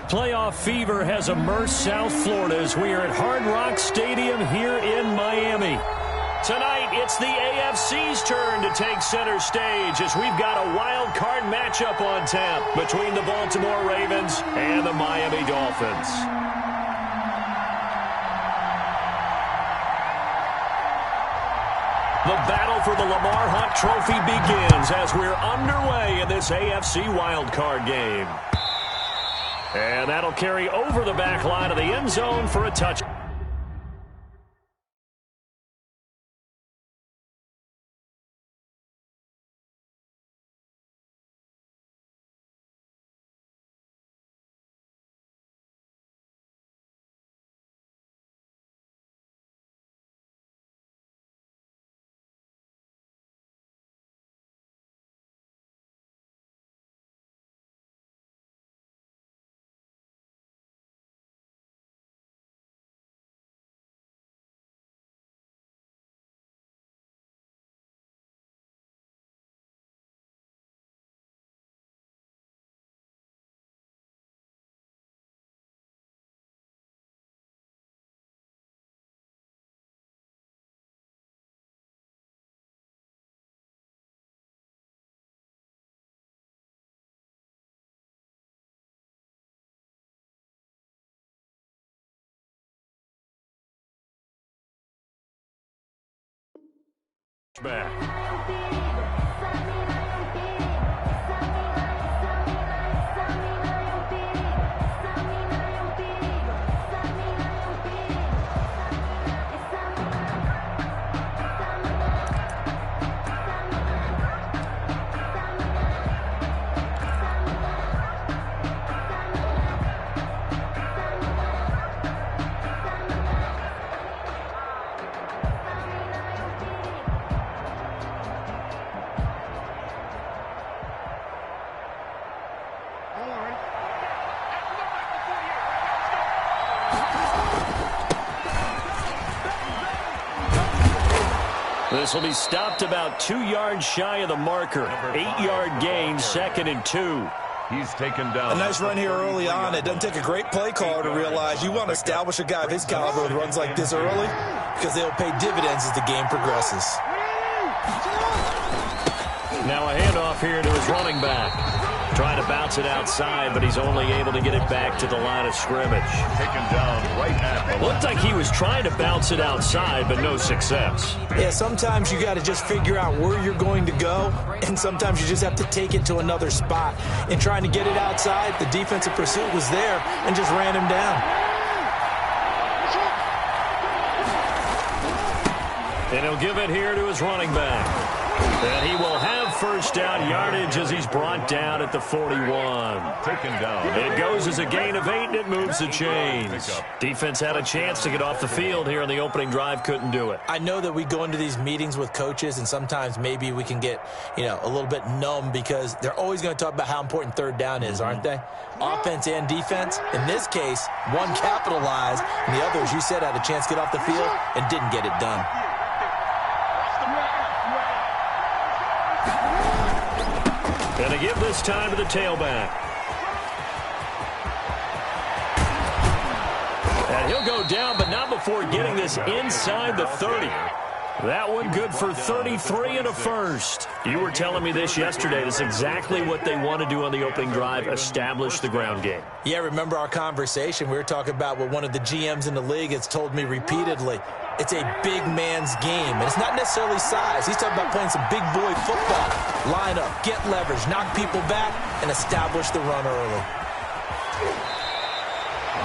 Playoff fever has immersed South Florida as we are at Hard Rock Stadium here in Miami. Tonight, it's the AFC's turn to take center stage as we've got a wild card matchup on tap between the Baltimore Ravens and the Miami Dolphins. The battle for the Lamar Hunt Trophy begins as we're underway in this AFC wildcard game. And that'll carry over the back line of the end zone for a touchdown. Back. This will be stopped about 2 yards shy of the marker. 8-yard gain, 2nd and 2. He's taken down. A nice run here early on. It doesn't take a great play caller to realize you want to establish a guy of his caliber with runs like this early because they'll pay dividends as the game progresses. Now a handoff here to his running back. Trying to bounce it outside, but he's only able to get it back to the line of scrimmage. Taken down right at the Looked like he was trying to bounce it outside, but no success. Yeah, sometimes you got to just figure out where you're going to go, and sometimes you just have to take it to another spot. In trying to get it outside, the defensive pursuit was there and just ran him down. And he'll give it here to his running back. And he will have first down yardage as he's brought down at the 41. Taken down. It goes as a gain of 8, and it moves the chains. Defense had a chance to get off the field here on the opening drive, couldn't do it. I know that we go into these meetings with coaches, and sometimes maybe we can get, a little bit numb because they're always going to talk about how important third down is, aren't they? Offense and defense. In this case, one capitalized, and the other, as you said, had a chance to get off the field and didn't get it done. And to give this time to the tailback. And he'll go down, but not before getting this inside the 30. That one good for 33 and a first. You were telling me this yesterday. That's exactly what they want to do on the opening drive, establish the ground game. Yeah, remember our conversation. We were talking about what one of the GMs in the league has told me repeatedly. It's a big man's game, and it's not necessarily size. He's talking about playing some big boy football. Line up, get leverage, knock people back, and establish the run early.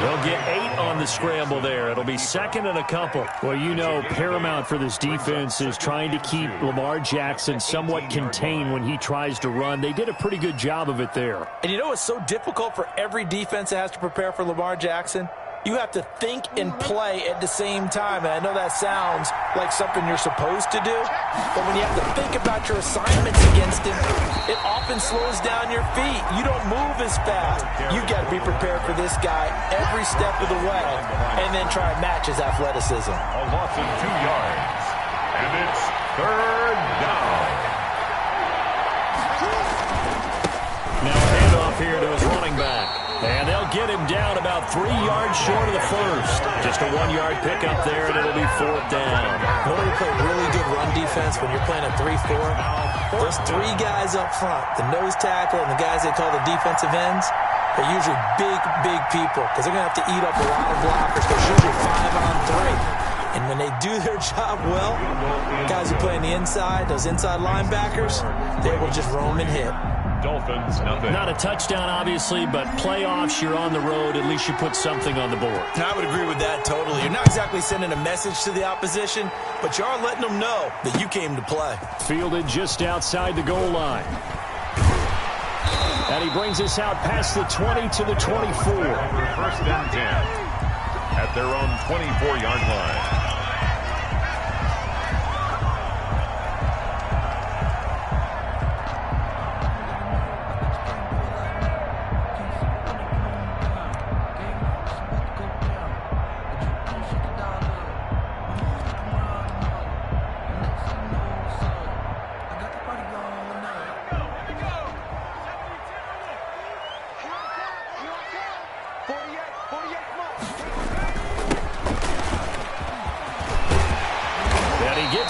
They'll get 8 on the scramble there. It'll be 2nd and a couple. Well, paramount for this defense is trying to keep Lamar Jackson somewhat contained when he tries to run. They did a pretty good job of it there. And it's so difficult for every defense that has to prepare for Lamar Jackson? You have to think and play at the same time. And I know that sounds like something you're supposed to do, but when you have to think about your assignments against him, it often slows down your feet. You don't move as fast. You've got to be prepared for this guy every step of the way and then try and match his athleticism. A loss of 2 yards. And it's third down. Now handoff here to his running back. And they'll get him down about 3 yards short of the first. Just a 1-yard pickup there, and it'll be 4th down. In order to play really good run defense when you're playing a 3-4, those 3 guys up front, the nose tackle and the guys they call the defensive ends, they're usually big people because they're going to have to eat up a lot of blockers. There's usually 5 on 3. And when they do their job well, guys who play on the inside, those inside linebackers, they will just roam and hit. Dolphins, nothing. Not a touchdown, obviously, but playoffs, you're on the road. At least you put something on the board. I would agree with that totally. You're not exactly sending a message to the opposition, but you are letting them know that you came to play. Fielded just outside the goal line. And he brings us out past the 20 to the 24. 1st and 10 at their own 24-yard line.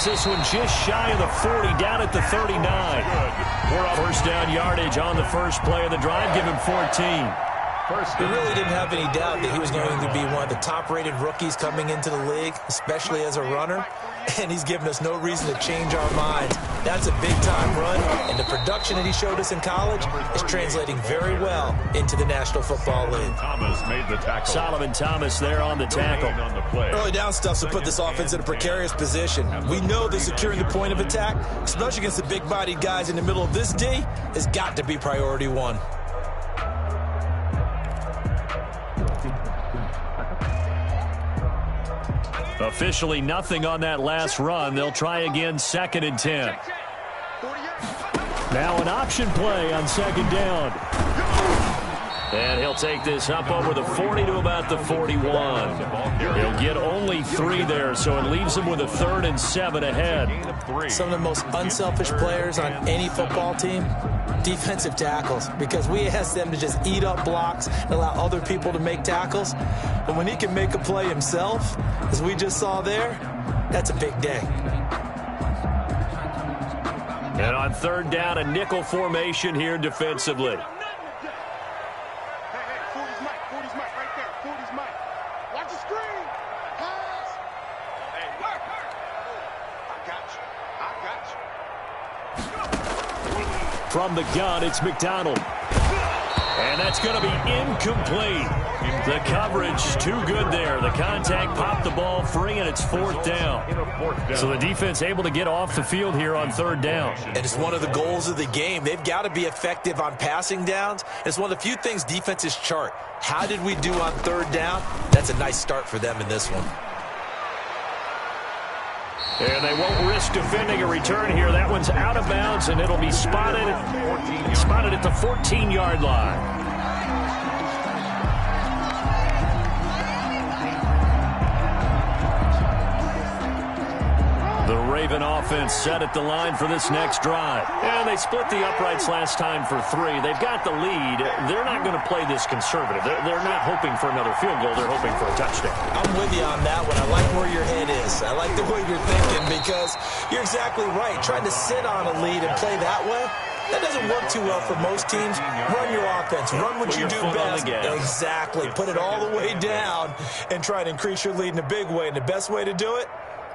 This one just shy of the 40, down at the 39. 1st down yardage on the first play of the drive. Give him 14. We really didn't have any doubt that he was going to be one of the top-rated rookies coming into the league, especially as a runner. And he's given us no reason to change our minds. That's a big-time run, and the production that he showed us in college is translating very well into the National Football League. Thomas made the tackle. Solomon Thomas there on the tackle. Early down stuff to put this offense in a precarious position. We know that securing the point of attack, especially against the big-bodied guys in the middle of this D, has got to be priority 1. Officially nothing on that last run. They'll try again 2nd and 10. Now an option play on 2nd down. And he'll take this up over the 40 to about the 41. He'll get only 3 there, so it leaves him with a 3rd and 7 ahead. Some of the most unselfish players on any football team, defensive tackles, because we ask them to just eat up blocks and allow other people to make tackles. But when he can make a play himself, as we just saw there, that's a big day. And on 3rd down, a nickel formation here defensively. From the gun, it's McDonald. And that's going to be incomplete. The coverage too good there. The contact popped the ball free, and it's 4th down. So the defense able to get off the field here on 3rd down. And it's one of the goals of the game. They've got to be effective on passing downs. It's one of the few things defenses chart. How did we do on 3rd down? That's a nice start for them in this one. And they won't risk defending a return here. That one's out of bounds, and it'll be spotted at the 14-yard line. The Raven offense set at the line for this next drive. And they split the uprights last time for 3. They've got the lead. They're not going to play this conservative. They're not hoping for another field goal. They're hoping for a touchdown. I'm with you on that one. I like where your head is. I like the way you're thinking because you're exactly right. Trying to sit on a lead and play that way, that doesn't work too well for most teams. Run your offense. Run what you do best. Exactly. Put it all the way down and try to increase your lead in a big way. And the best way to do it,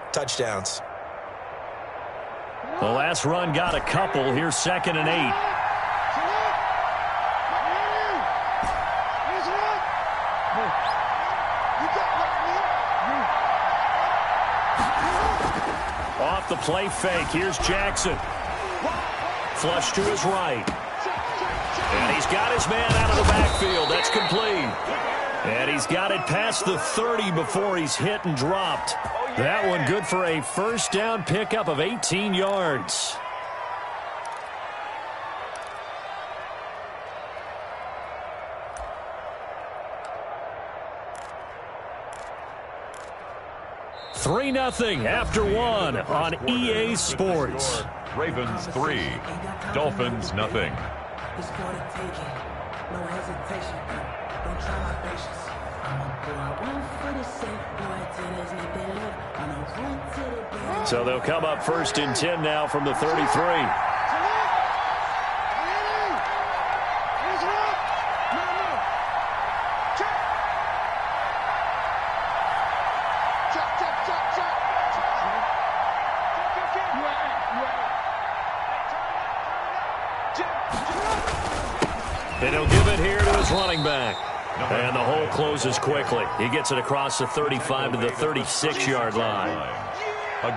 touchdowns. The last run got a couple. Here's 2nd and 8. Off the play fake. Here's Jackson. Flush to his right. And he's got his man out of the backfield. That's complete. And he's got it past the 30 before he's hit and dropped. That one good for a 1st down pickup of 18 yards. Three 0 after 1 on EA Sports. Ravens 3, Dolphins nothing. It's for the taking. No hesitation. So they'll come up 1st and 10 now from the 33. And he'll give it here to his running back. And the hole closes quickly. He gets it across the 35 to the 36-yard line.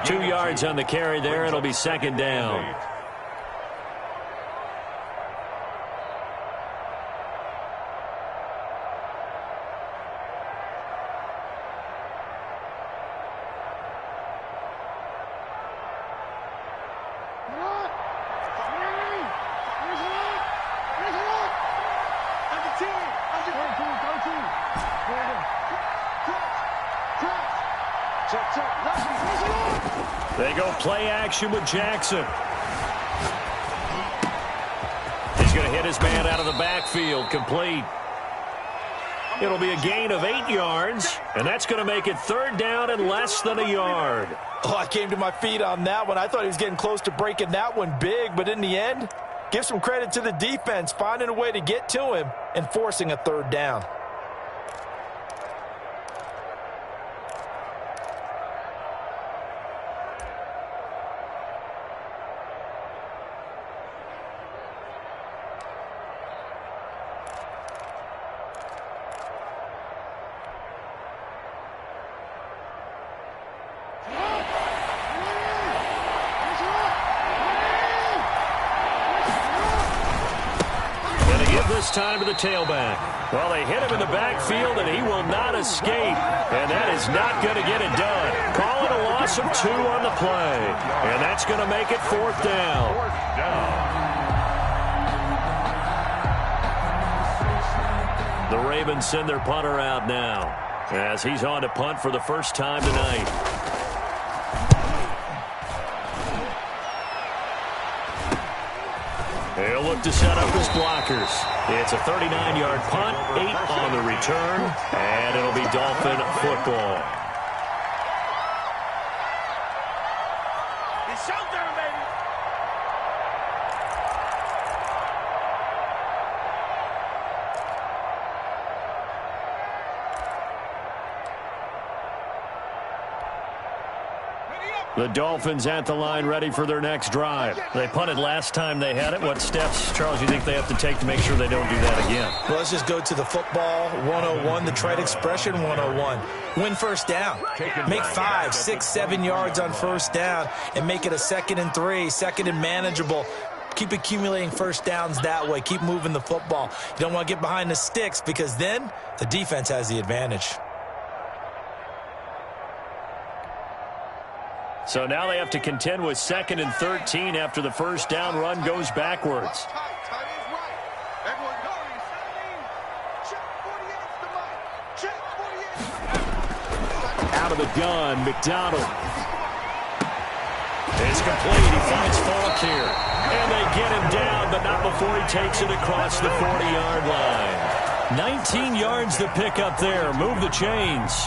2 yards on the carry there. It'll be 2nd down. They go play action with Jackson. He's going to hit his man out of the backfield, complete. It'll be a gain of 8 yards, and that's going to make it 3rd down and less than a yard. Oh, I came to my feet on that one. I thought he was getting close to breaking that one big, but in the end, give some credit to the defense, finding a way to get to him and forcing a 3rd down. This time to the tailback. Well, they hit him in the backfield, and he will not escape. And that is not going to get it done. Call it a loss of 2 on the play. And that's going to make it 4th down. The Ravens send their punter out now as he's on to punt for the first time tonight. He'll look to set up his blockers. It's a 39-yard punt, 8 on the return, and it'll be Dolphin football. It's showtime, baby! The Dolphins at the line ready for their next drive. They punted last time they had it. What steps, Charles, you think they have to take to make sure they don't do that again? Well, let's just go to the football 101, the trade expression 101. Win 1st down. Make 5, 6, 7 yards on 1st down and make it a 2nd and 3, 2nd and manageable. Keep accumulating 1st downs that way. Keep moving the football. You don't want to get behind the sticks because then the defense has the advantage. So now they have to contend with 2nd and 13 after the 1st down run goes backwards. Out of the gun, McDonald. It's complete. He finds Falk here. And they get him down, but not before he takes it across the 40-yard line. 19 yards to pick up there. Move the chains.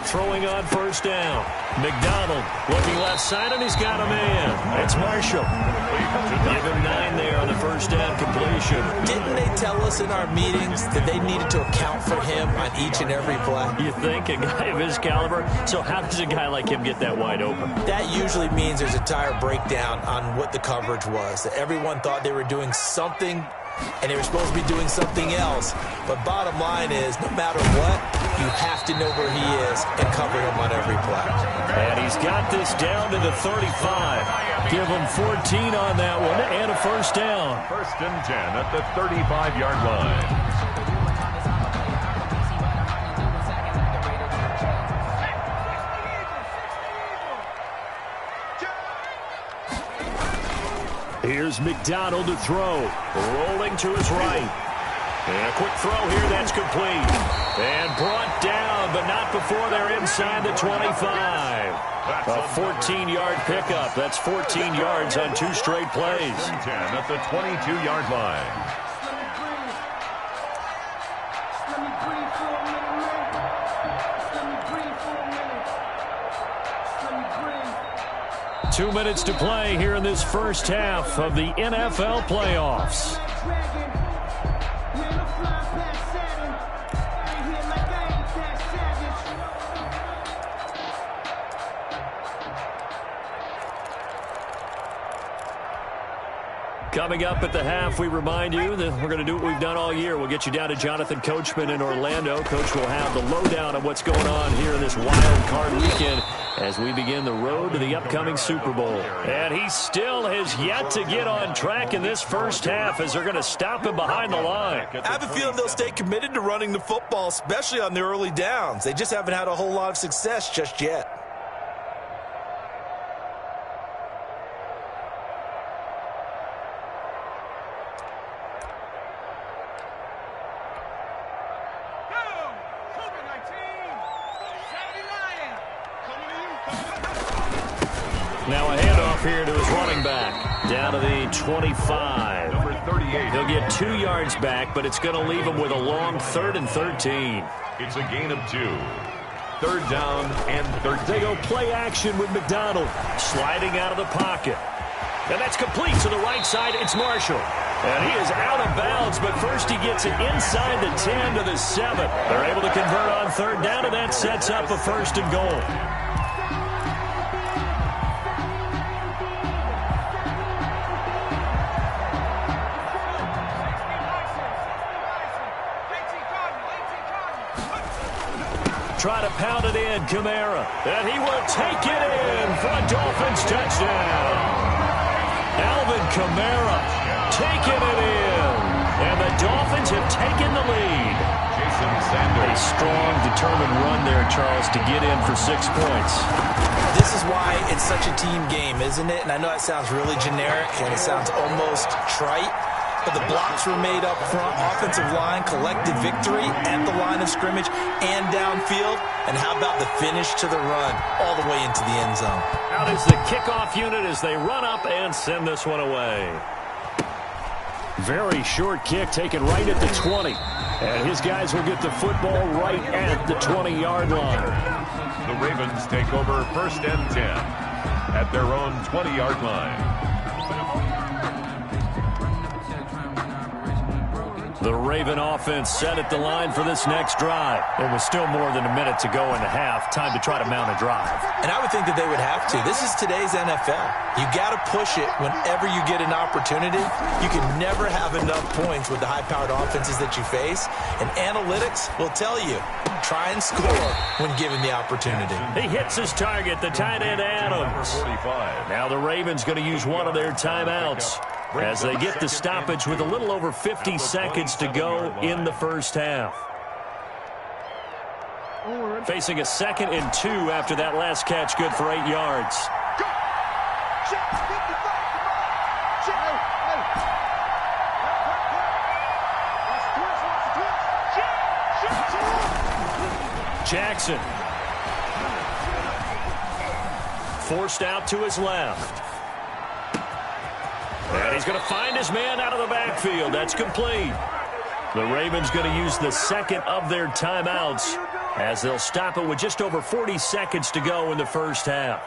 Throwing on 1st down. McDonald looking left side, and he's got a man. It's Marshall. Give him 9 there on the 1st down completion. Didn't they tell us in our meetings that they needed to account for him on each and every play? You think, a guy of his caliber? So how does a guy like him get that wide open? That usually means there's a tire breakdown on what the coverage was. That everyone thought they were doing something and they were supposed to be doing something else. But bottom line is, no matter what, you have to know where he is and cover him on every play. And he's got this down to the 35. Give him 14 on that one and a first down. 1st and 10 at the 35-yard line. Here's McDonald to throw. Rolling to his right. And a quick throw here, that's complete. And brought down, but not before they're inside the 25. A 14-yard pickup. That's 14 yards on 2 straight plays. 10 at the 22-yard line. 2 minutes to play here in this first half of the NFL playoffs. Coming up at the half, we remind you that we're going to do what we've done all year. We'll get you down to Jonathan Coachman in Orlando. Coach will have the lowdown of what's going on here in this wild card weekend as we begin the road to the upcoming Super Bowl. And he still has yet to get on track in this first half as they're going to stop him behind the line. I have a feeling they'll stay committed to running the football, especially on the early downs. They just haven't had a whole lot of success just yet. Now a handoff here to his running back. Down to the 25. Number 38. He'll get 2 yards back, but it's going to leave him with a long 3rd and 13. It's a gain of 2. 3rd down and 13. They go play action with McDonald. Sliding out of the pocket. And that's complete to the right side. It's Marshall. And he is out of bounds, but first he gets it inside the 10 to the 7. They're able to convert on 3rd down, and that sets up a 1st and goal. Try to pound it in, Kamara. And he will take it in for a Dolphins touchdown. Alvin Kamara taking it in. And the Dolphins have taken the lead. Jason Sanders. A strong, determined run there, Charles, to get in for 6 points. This is why it's such a team game, isn't it? And I know that sounds really generic and it sounds almost trite. But the blocks were made up front. Offensive line collected victory at the line of scrimmage and downfield. And how about the finish to the run all the way into the end zone? Out is the kickoff unit as they run up and send this one away. Very short kick taken right at the 20. And his guys will get the football right at the 20-yard line. The Ravens take over 1st and 10 at their own 20-yard line. The Raven offense set at the line for this next drive. There was still more than a minute to go in the half. Time to try to mount a drive. And I would think that they would have to. This is today's NFL. You got to push it whenever you get an opportunity. You can never have enough points with the high-powered offenses that you face. And analytics will tell you, try and score when given the opportunity. He hits his target, the tight end Adams. 45. Now the Ravens going to use one of their timeouts as they get the stoppage with a little over 50 seconds to go in the first half. Facing a 2nd and 2 after that last catch, good for 8 yards. Jackson. Forced out to his left. And he's going to find his man out of the backfield. That's complete. The Ravens going to use the 2nd of their timeouts as they'll stop it with just over 40 seconds to go in the first half.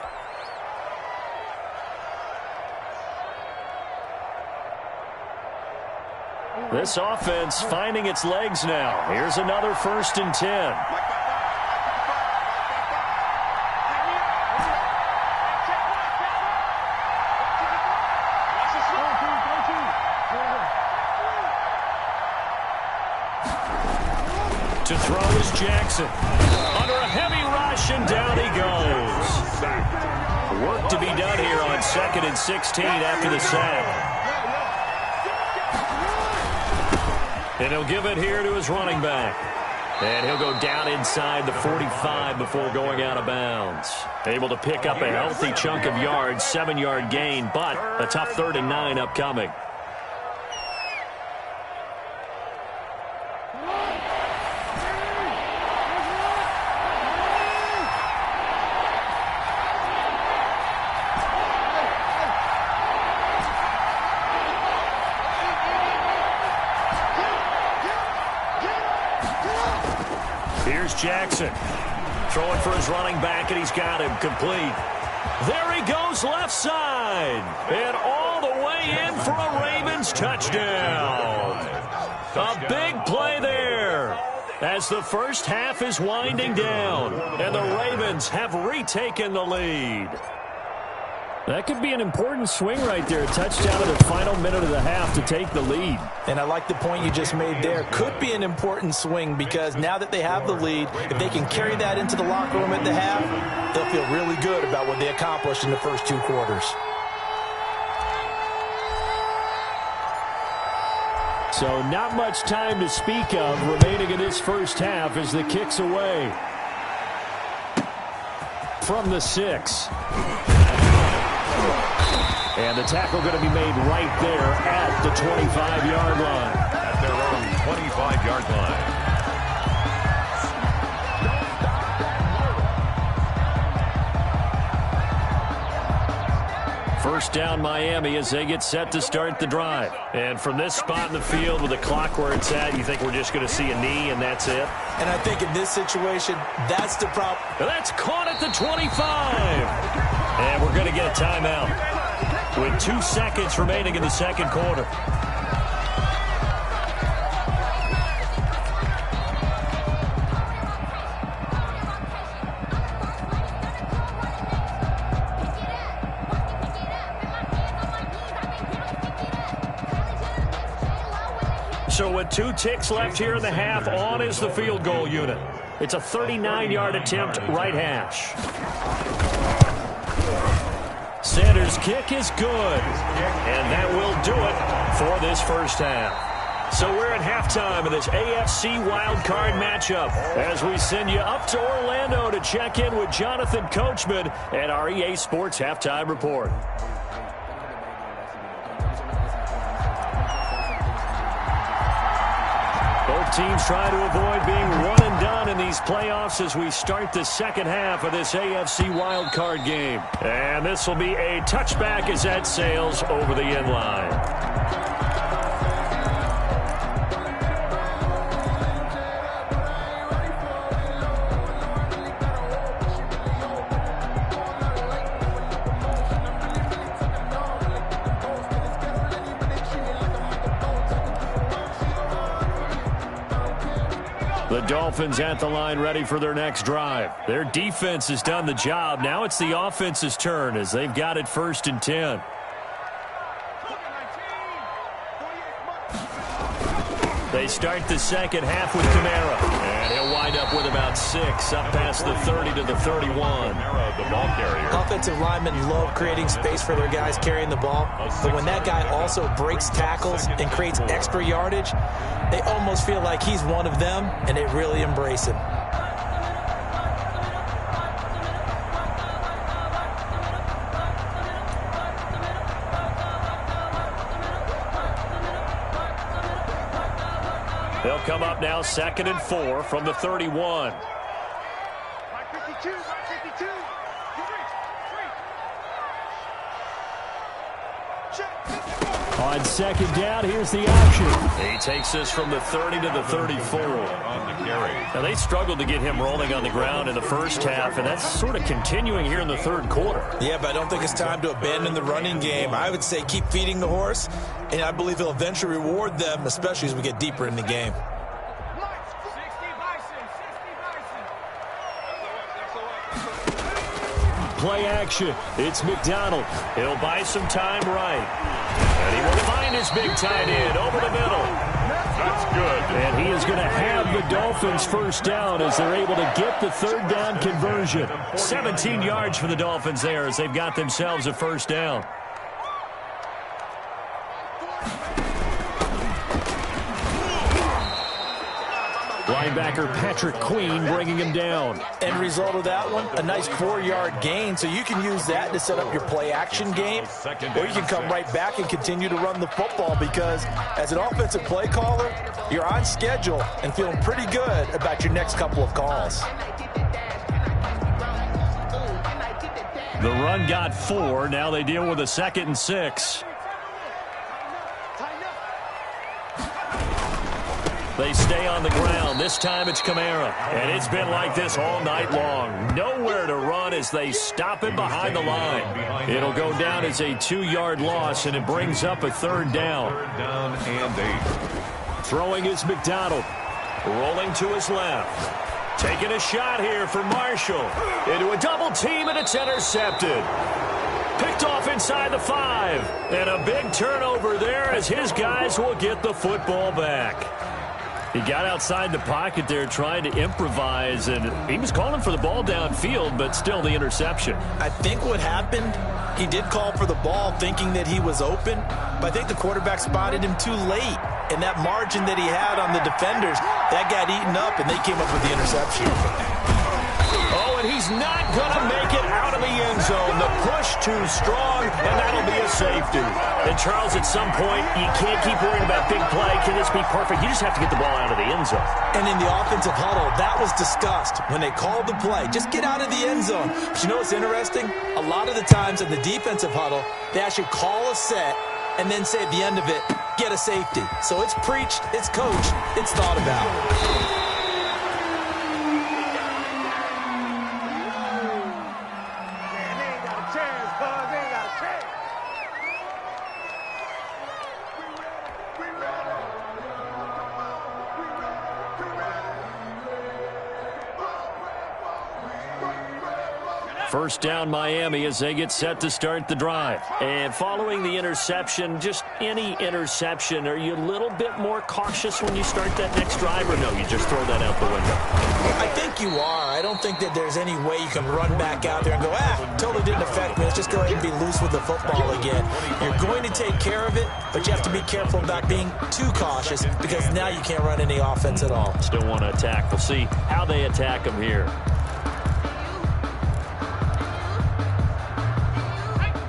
This offense finding its legs now. Here's another 1st and 10. To throw is Jackson. Under a heavy rush, and down he goes. Work to be done here on 2nd and 16 after the sack. And he'll give it here to his running back. And he'll go down inside the 45 before going out of bounds. Able to pick up a healthy chunk of yards, 7-yard gain, but a tough 3rd and 9 upcoming. Here's Jackson. Throwing for his running back, and he's got him complete. There he goes left side. And all the way in for a Ravens touchdown. A big play there as the first half is winding down. And the Ravens have retaken the lead. That could be an important swing right there. A touchdown in the final minute of the half to take the lead. And I like the point you just made there. Could be an important swing because now that they have the lead, if they can carry that into the locker room at the half, they'll feel really good about what they accomplished in the first 2 quarters. So not much time to speak of remaining in this first half as the kick's away. From the 6. And the tackle going to be made right there at the 25-yard line. At their own 25-yard line. First down Miami as they get set to start the drive. And from this spot in the field with the clock where it's at, you think we're just going to see a knee and that's it? And I think in this situation, that's the problem. That's caught at the 25. And we're going to get a timeout with 2 seconds remaining in the second quarter. So with 2 ticks left here in the half, on is the field goal unit. It's a 39-yard attempt, right hash. Sanders' kick is good. And that will do it for this first half. So we're at halftime of this AFC wildcard matchup as we send you up to Orlando to check in with Jonathan Coachman at our EA Sports Halftime Report. Both teams trying to avoid being one and done in these playoffs as we start the second half of this AFC wildcard game. And this will be a touchback as that sails over the end line. The Dolphins at the line ready for their next drive. Their defense has done the job. Now it's the offense's turn as they've got it 1st and 10. They start the second half with Kamara. And he'll wind up with about 6 up past the 30 to the 31. Kamara, the ball carrier. Offensive linemen love creating space for their guys carrying the ball. But when that guy also breaks tackles and creates extra yardage, they almost feel like he's one of them, and they really embrace him. They'll come up now 2nd and 4 from the 31. On 2nd down, here's the option. He takes this from the 30 to the 34. On the carry. Now, they struggled to get him rolling on the ground in the first half, and that's sort of continuing here in the third quarter. Yeah, but I don't think it's time to abandon the running game. I would say keep feeding the horse, and I believe he'll eventually reward them, especially as we get deeper in the game. Play action. It's McDonald. He'll buy some time right. And he will find his big tight end over the middle. That's good. And he is going to have the a Dolphins first down as they're able to get the third down conversion. 17 yards for the Dolphins there as they've got themselves a first down. Linebacker Patrick Queen bringing him down. End result of that one, a nice 4-yard gain. So you can use that to set up your play-action game, or you can come right back and continue to run the football because as an offensive play caller, you're on schedule and feeling pretty good about your next couple of calls. The run got 4. Now they deal with a 2nd and 6. They stay on the ground. This time it's Kamara. And it's been like this all night long. Nowhere to run as they stop him behind the line. It'll go down as a 2-yard loss, and it brings up a third down. Third down and 8. Throwing is McDonald. Rolling to his left. Taking a shot here for Marshall. Into a double team, and it's intercepted. Picked off inside the 5. And a big turnover there as his guys will get the football back. He got outside the pocket there trying to improvise, and he was calling for the ball downfield, but still the interception. I think what happened, he did call for the ball thinking that he was open, but I think the quarterback spotted him too late. And that margin that he had on the defenders, that got eaten up, and they came up with the interception. Oh, and he's not going to make it out of the end zone. The push too strong, and that'll be a safety. And, Charles, at some point, you can't keep worrying about big play. Can this be perfect? You just have to get the ball out of the end zone. And in the offensive huddle, that was discussed when they called the play. Just get out of the end zone. But you know what's interesting? A lot of the times in the defensive huddle, they actually call a set and then say at the end of it, get a safety. So it's preached, it's coached, it's thought about. First down Miami as they get set to start the drive. And following the interception, just any interception, are you a little bit more cautious when you start that next drive, or no, you just throw that out the window? I think you are. I don't think that there's any way you can run back out there and go, totally didn't affect me. Let's just go ahead and be loose with the football again. You're going to take care of it, but you have to be careful about being too cautious because now you can't run any offense at all. Still want to attack. We'll see how they attack them here.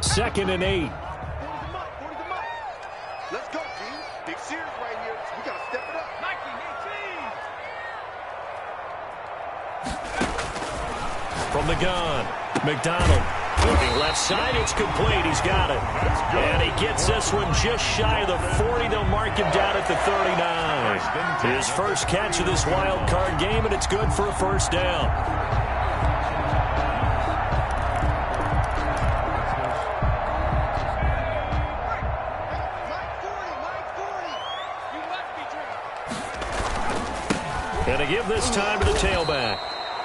2nd and 8. Let's go, team. Big series right here. We got to step it up. From the gun, McDonald. Looking left side, it's complete. He's got it. And he gets this one just shy of the 40. They'll mark him down at the 39. His first catch of this wild card game, and it's good for a first down. And to give this time to the tailback.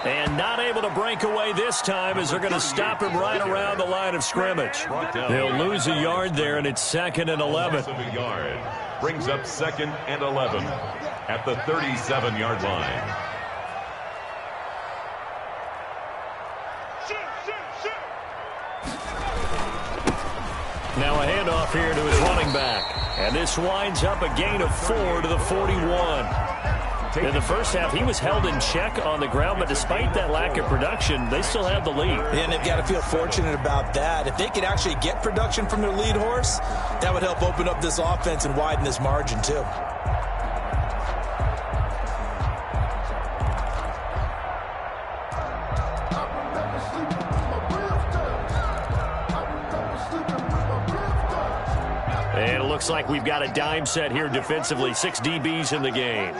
And not able to break away this time as they're going to stop him right around the line of scrimmage. They'll lose a yard there, and it's 2nd and 11. A yard. Brings up 2nd and 11 at the 37-yard line. Now a handoff here to his running back. And this winds up a gain of 4 to the 41. In the first half, he was held in check on the ground, but despite that lack of production, they still have the lead. And they've got to feel fortunate about that. If they could actually get production from their lead horse, that would help open up this offense and widen this margin, too. And it looks like we've got a dime set here defensively. 6 DBs in the game.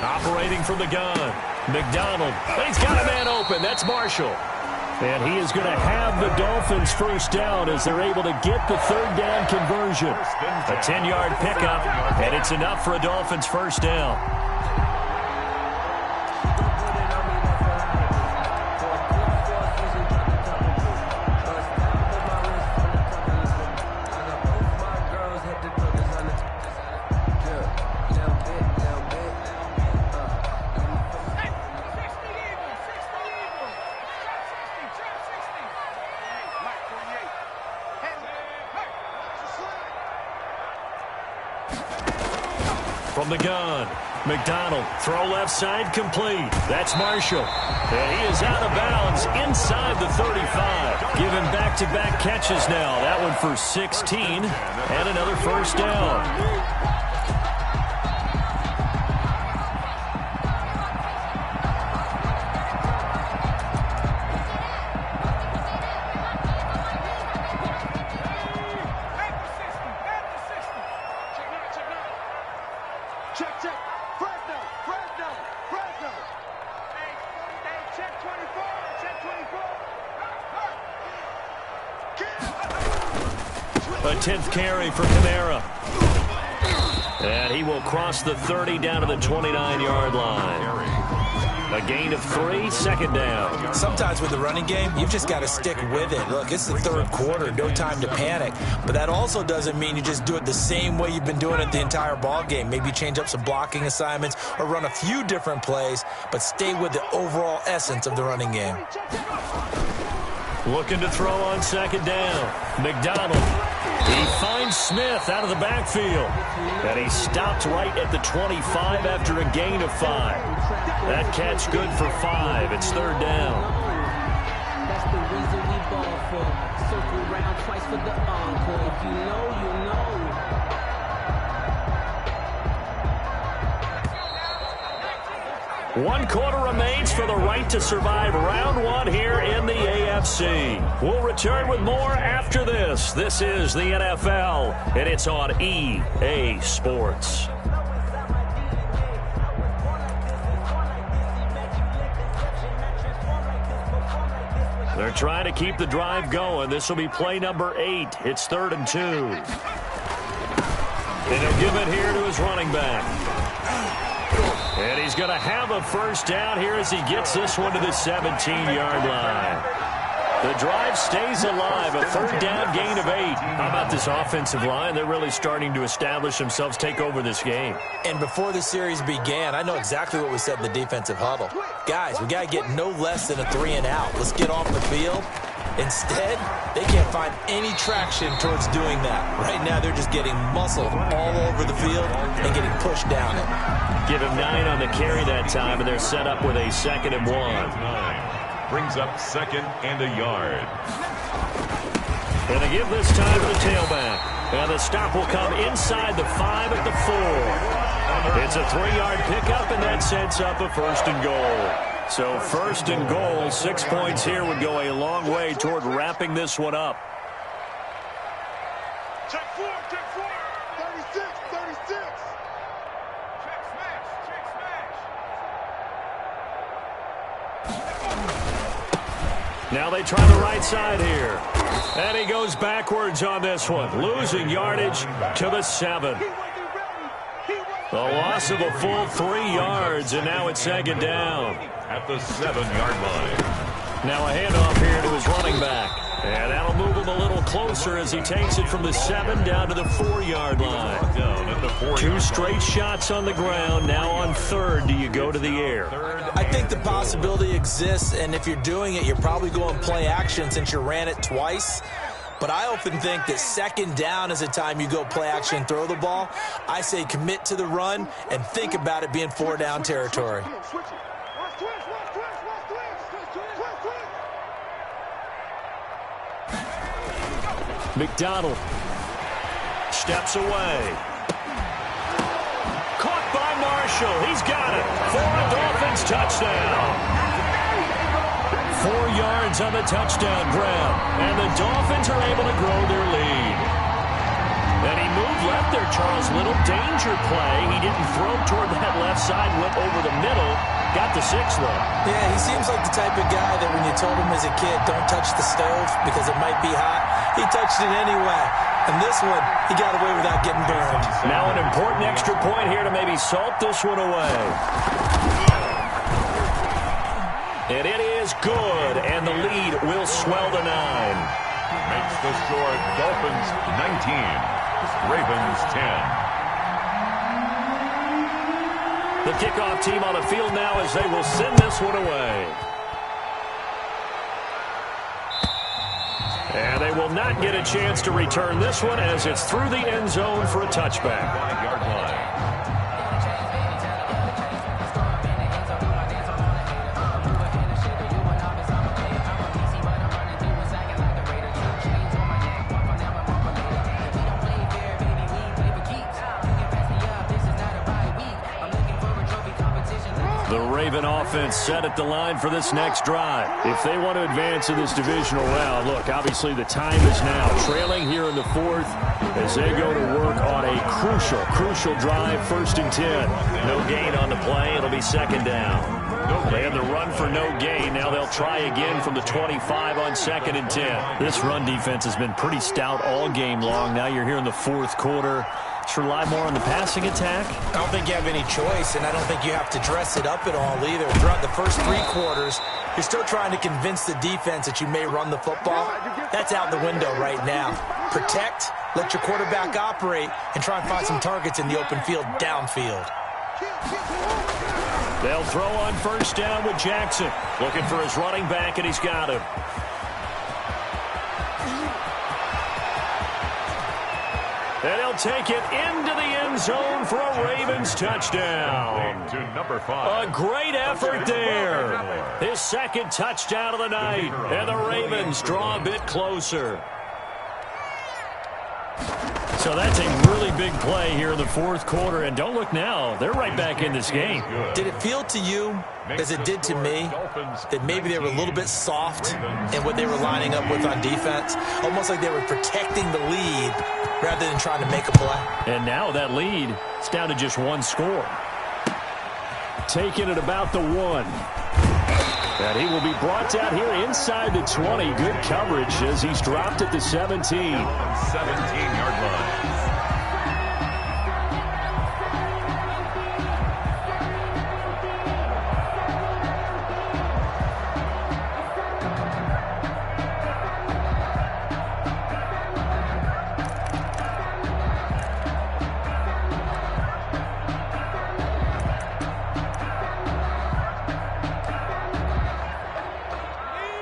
Operating from the gun, McDonald. But he's got a man open. That's Marshall. And he is going to have the Dolphins first down as they're able to get the third down conversion. A 10-yard pickup, and it's enough for a Dolphins first down. from the gun. McDonald, throw left side, complete. That's Marshall. And he is out of bounds inside the 35. Giving back-to-back catches now. That one for 16 and another first down. A 10th carry for Kamara. And he will cross the 30 down to the 29-yard line. A gain of 3, second down. Sometimes with the running game, you've just got to stick with it. Look, it's the third quarter, no time to panic. But that also doesn't mean you just do it the same way you've been doing it the entire ball game. Maybe change up some blocking assignments or run a few different plays, but stay with the overall essence of the running game. Looking to throw on second down. McDonald. He finds Smith out of the backfield. And he stopped right at the 25 after a gain of 5. That catch good for 5. It's third down. That's the reason we ball for. Circle round twice for the encore. If you know, you know. One quarter remains for the right to survive round 1 here in the AFC. We'll return with more after this. This is the NFL, and it's on EA Sports. They're trying to keep the drive going. This will be play number 8. It's 3rd and 2. And he'll give it here to his running back. And he's going to have a first down here as he gets this one to the 17-yard line. The drive stays alive, a third down gain of 8. How about this offensive line? They're really starting to establish themselves, take over this game. And before the series began, I know exactly what we said in the defensive huddle. Guys, we got to get no less than a 3-and-out. Let's get off the field. Instead, they can't find any traction towards doing that. Right now, they're just getting muscled all over the field and getting pushed down it. Give him 9 on the carry that time, and they're set up with a 2nd and 1. Brings up 2nd and a yard. And they give this time to the tailback. And the stop will come inside the 5 at the 4. It's a 3-yard pickup, and that sets up a 1st and goal. So 1st and goal, 6 points here would go a long way toward wrapping this one up. Check 4, 36, 36. Check smash, check smash. Now they try the right side here. And he goes backwards on this one, losing yardage to the 7. The loss of a full 3 yards, and now it's 2nd down. At the 7-yard line. Now a handoff here to his running back. And that'll move him a little closer as he takes it from the 7 down to the 4-yard line. Down at the 4-yard 2 straight shots on the ground. Now on 3rd, do you go to the air? I think the possibility exists, and if you're doing it, you're probably going play action since you ran it twice. But I often think that 2nd down is the time you go play action and throw the ball. I say commit to the run and think about it being 4-down territory. McDonald steps away. Caught by Marshall. He's got it for a Dolphins touchdown. 4 yards on the touchdown grab. And the Dolphins are able to grow their lead. And he moved left there, Charles. Little danger play. He didn't throw toward that left side, went over the middle. Got the 6, though. Yeah, he seems like the type of guy that when you told him as a kid, don't touch the stove because it might be hot, he touched it anyway. And this one, he got away without getting burned. Now an important extra point here to maybe salt this one away. And it is good, and the lead will swell to 9. Makes the score Dolphins 19, Ravens 10. The kickoff team on the field now as they will send this one away. And they will not get a chance to return this one as it's through the end zone for a touchback. 5-yard line. Raven offense set at the line for this next drive. If they want to advance in this divisional round, look, obviously the time is now. Trailing here in the fourth as they go to work on a crucial drive, 1st and 10. No gain on the play. It'll be 2nd down. They had the run for no gain. Now they'll try again from the 25 on 2nd and 10. This run defense has been pretty stout all game long. Now you're here in the fourth quarter. Should rely more on the passing attack? I don't think you have any choice, and I don't think you have to dress it up at all either. Throughout the first 3 quarters, you're still trying to convince the defense that you may run the football. That's out the window right now. Protect, let your quarterback operate, and try and find some targets in the open field downfield. They'll throw on 1st down with Jackson. Looking for his running back, and he's got him. And he'll take it into the end zone for a Ravens touchdown. To number 5. A great effort there. His 2nd touchdown of the night. And the Ravens draw a bit closer. So that's a really big play here in the fourth quarter. And don't look now. They're right back in this game. Did it feel to you, as it did to me, that maybe they were a little bit soft in what they were lining up with on defense? Almost like they were protecting the lead rather than trying to make a play. And now that lead is down to just 1 score. Taking it about the 1. And he will be brought down here inside the 20. Good coverage as he's dropped at the 17. 17-yard line.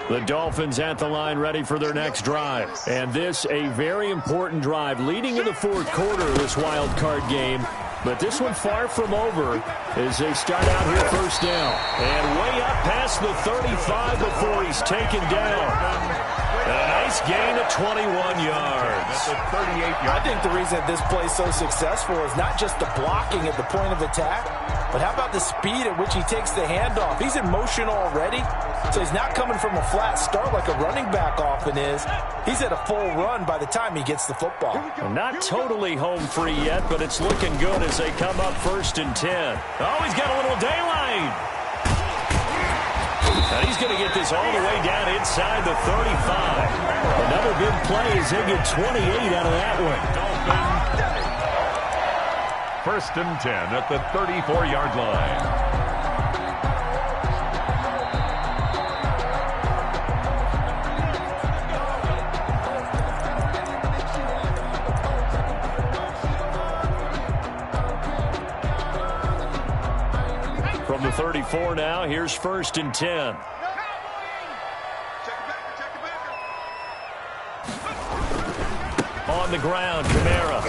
The Dolphins at the line ready for their next drive. And this a very important drive leading in the fourth quarter of this wild card game. But this one far from over as they start out here 1st down. And way up past the 35 before he's taken down. A nice gain of 21 yards. I think the reason that this play is so successful is not just the blocking at the point of attack, but how about the speed at which he takes the handoff? He's in motion already, so he's not coming from a flat start like a running back often is. He's at a full run by the time he gets the football. Well, not totally home free yet, but it's looking good as they come up 1st and 10. Oh, he's got a little daylight. Now he's going to get this all the way down inside the 35. Another big play as they get 28 out of that one. 1st and 10 at the 34-yard line. From the 34 now, here's 1st and 10. On the ground, Kamara.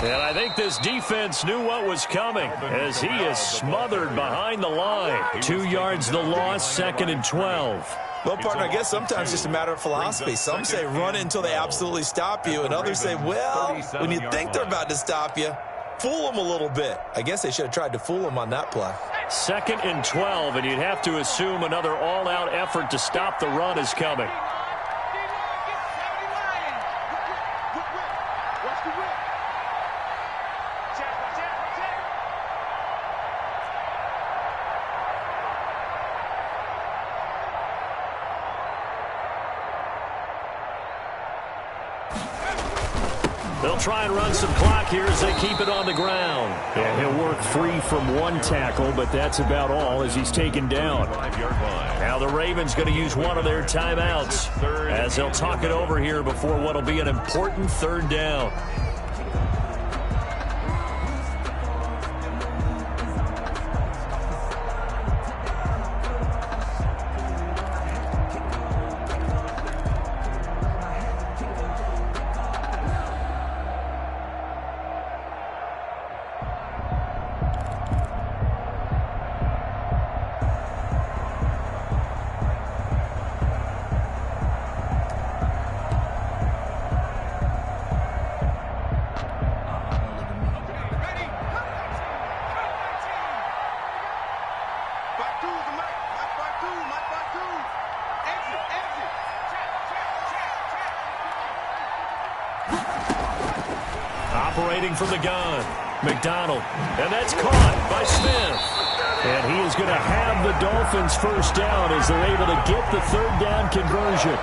And I think this defense knew what was coming as he is smothered behind the line. 2 yards the loss, 2nd and 12. Well, partner, I guess sometimes it's just a matter of philosophy. Some say run it until they absolutely stop you, and others say, well, when you think they're about to stop you, fool them a little bit. I guess they should have tried to fool them on that play. 2nd and 12, and you'd have to assume another all-out effort to stop the run is coming. They'll try and run some clock here as they keep it on the ground. And he'll work free from 1 tackle, but that's about all as he's taken down. Now the Ravens going to use one of their timeouts as they'll talk it over here before what will be an important 3rd down. Operating from the gun, McDonald. And that's caught by Smith. And he is going to have the Dolphins first down as they're able to get the third down conversion.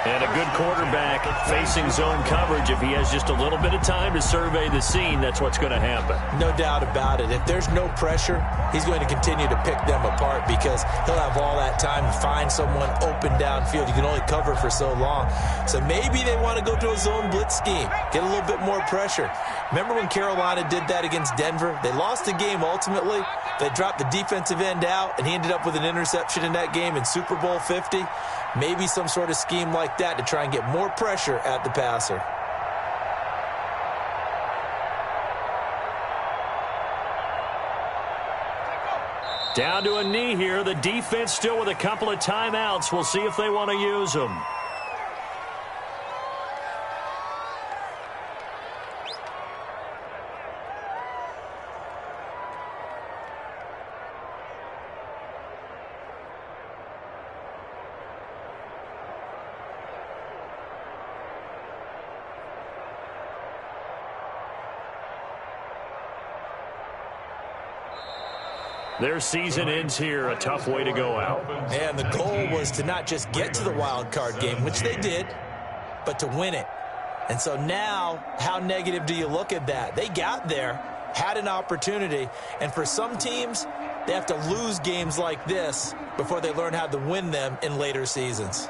And a good quarterback facing zone coverage. If he has just a little bit of time to survey the scene, that's what's going to happen. No doubt about it. If there's no pressure, he's going to continue to pick them apart because he'll have all that time to find someone open downfield. You can only cover for so long. So maybe they want to go to a zone blitz scheme, get a little bit more pressure. Remember when Carolina did that against Denver? They lost the game ultimately. They dropped the defensive end out, and he ended up with an interception in that game in Super Bowl 50. Maybe some sort of scheme like that to try and get more pressure at the passer. Down to a knee here. The defense still with a couple of timeouts. We'll see if they want to use them. Their season ends here. A tough way to go out. And the goal was to not just get to the wild card game, which they did, but to win it. And so now, how negative do you look at that? They got there, had an opportunity, and for some teams, they have to lose games like this before they learn how to win them in later seasons.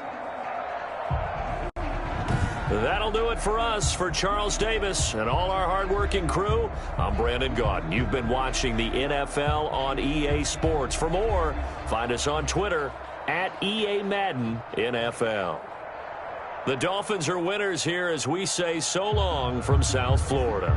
That'll do it for us. For Charles Davis and all our hardworking crew, I'm Brandon Gaudin. You've been watching the NFL on EA Sports. For more, find us on Twitter at EA Madden NFL. The Dolphins are winners here as we say so long from South Florida.